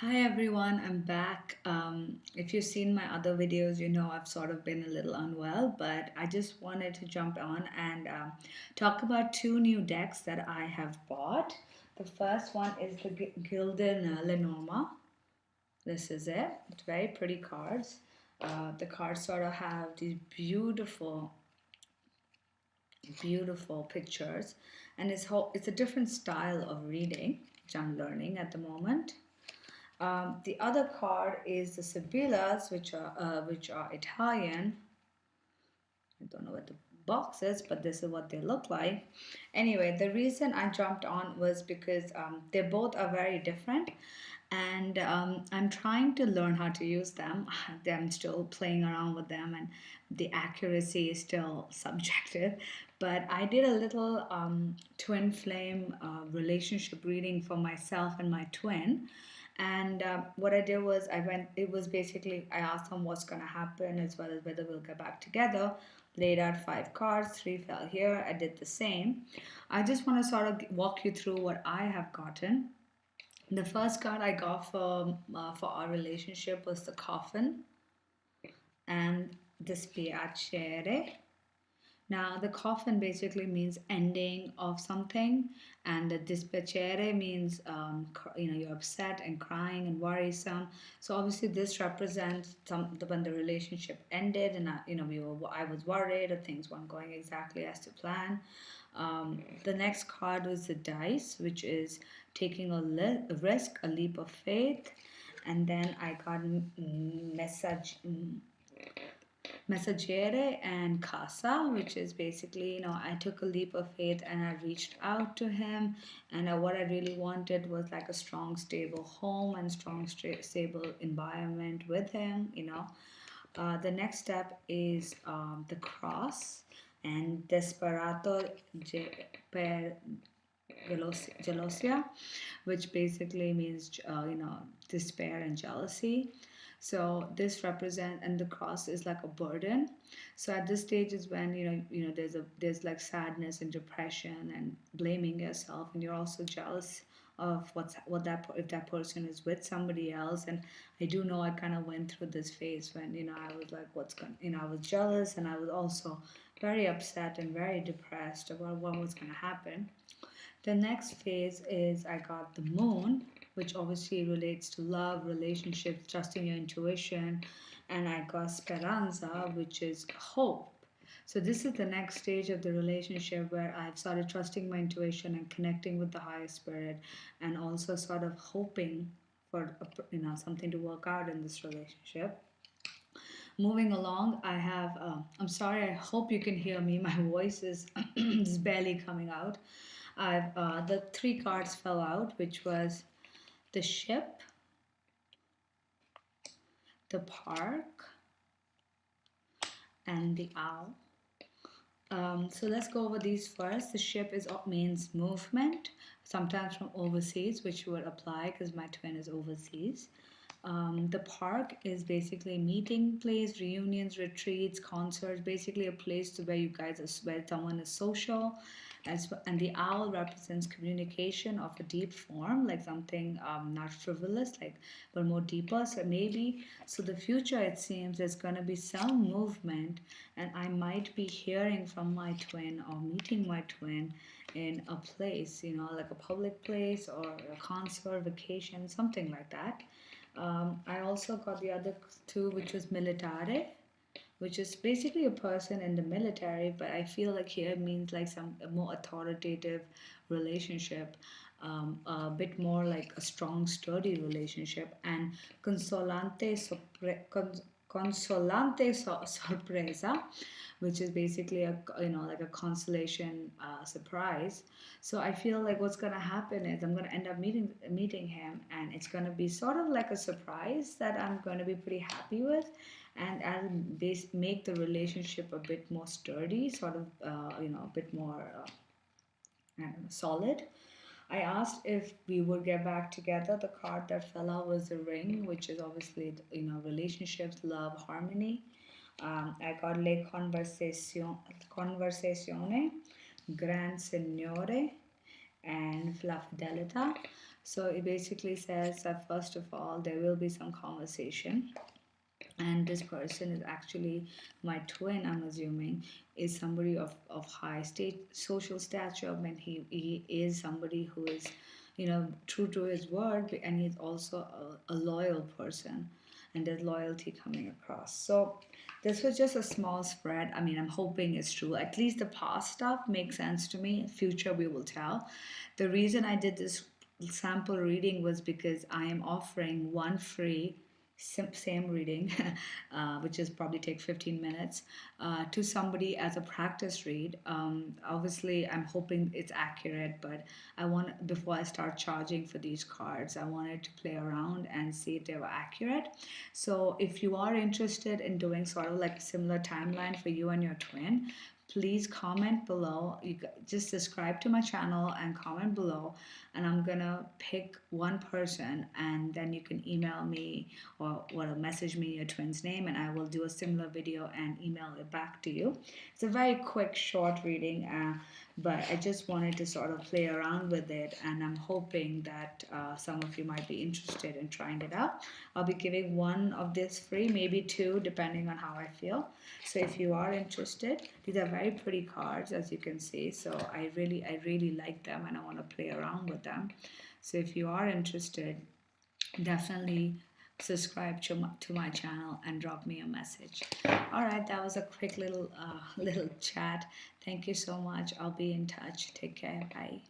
Hi everyone, I'm back. If you've seen my other videos, you know I've sort of been a little unwell, but I just wanted to jump on and talk about two new decks that I have bought. The first one is the Gilded Lenormand. This is it. It's very pretty cards. The cards sort of have these beautiful pictures, and it's a different style of reading, which I'm learning at the moment. The other card is the Sibillas, which are Italian. I don't know what the box is, but this is what they look like. Anyway, the reason I jumped on was because they both are very different, and I'm trying to learn how to use them. I'm still playing around with them, and the accuracy is still subjective. But I did a little twin flame relationship reading for myself and my twin. And what I did was it was basically, I asked them what's going to happen as well as whether we'll get back together. Laid out 5 cards, 3 fell here. I did the same. I just want to sort of walk you through what I have gotten. The first card I got for our relationship was the coffin and the spiacere. Now, the coffin basically means ending of something, and the dispiacere means you're upset and crying and worrisome. So obviously, this represents when the relationship ended, and I was worried or things weren't going exactly as to plan. The next card was the dice, which is taking a risk, a leap of faith, and then I got message. Messaggere and Casa, which is basically, I took a leap of faith and I reached out to him. And what I really wanted was like a strong, stable home and strong, stable environment with him. The next step is the cross and Desperato per Gelosia, which basically means, despair and jealousy. So this represent, and the cross is like a burden. So at this stage is when there's like sadness and depression and blaming yourself, and you're also jealous of if that person is with somebody else. And I do know I kind of went through this phase when I was like, what's going, I was jealous, and I was also very upset and very depressed about what was going to happen. The next phase is I got the moon, which obviously relates to love, relationships, trusting your intuition, and I got speranza, which is hope. So this is the next stage of the relationship where I've started trusting my intuition and connecting with the higher spirit, and also sort of hoping for something to work out in this relationship. Moving along, I have. I'm sorry. I hope you can hear me. My voice is just barely coming out. I've the 3 cards fell out, which was the ship, the park, and the owl. So let's go over these first. The ship means movement, sometimes from overseas, which would apply because my twin is overseas. The park is basically a meeting place, reunions, retreats, concerts, basically a place to where where someone is social. And the owl represents communication of a deep form, like something not frivolous, but more deeper. So the future, it seems, is going to be some movement, and I might be hearing from my twin or meeting my twin in a place, like a public place or a concert, vacation, something like that. I also got the other two, which was militare, which is basically a person in the military, but I feel like here means like a more authoritative relationship, a bit more like a strong, sturdy relationship, and sorpresa, which is basically like a consolation surprise. So I feel like what's gonna happen is I'm gonna end up meeting him, and it's gonna be sort of like a surprise that I'm gonna be pretty happy with, and I'll make the relationship a bit more sturdy, sort of a bit more I don't know, solid. I asked if we would get back together. The card that fell out was the ring, which is obviously relationships, love, harmony. I got conversazione, Gran Signore, and La Fidelità. So it basically says that first of all, there will be some conversation, and this person is actually my twin, I'm assuming, is somebody of high state social stature. I mean, he is somebody who is, true to his word, and he's also a loyal person, and there's loyalty coming across. So this was just a small spread. I mean, I'm hoping it's true. At least the past stuff makes sense to me. Future, we will tell. The reason I did this sample reading was because I am offering one free same reading, which is probably take 15 minutes, to somebody as a practice read. Obviously, I'm hoping it's accurate, but before I start charging for these cards, I wanted to play around and see if they were accurate. So if you are interested in doing sort of like a similar timeline for you and your twin, please comment below. Just subscribe to my channel and comment below, and I'm gonna pick one person, and then you can email me or message me your twin's name, and I will do a similar video and email it back to you. It's a very quick, short reading, but I just wanted to sort of play around with it, and I'm hoping that some of you might be interested in trying it out. I'll be giving one of this free, maybe two, depending on how I feel. So if you are interested, these are very pretty cards, as you can see. So I really like them, and I want to play around with them. So if you are interested, definitely subscribe to my channel and drop me a message. All right, that was a quick little chat. Thank you so much. I'll be in touch. Take care. Bye.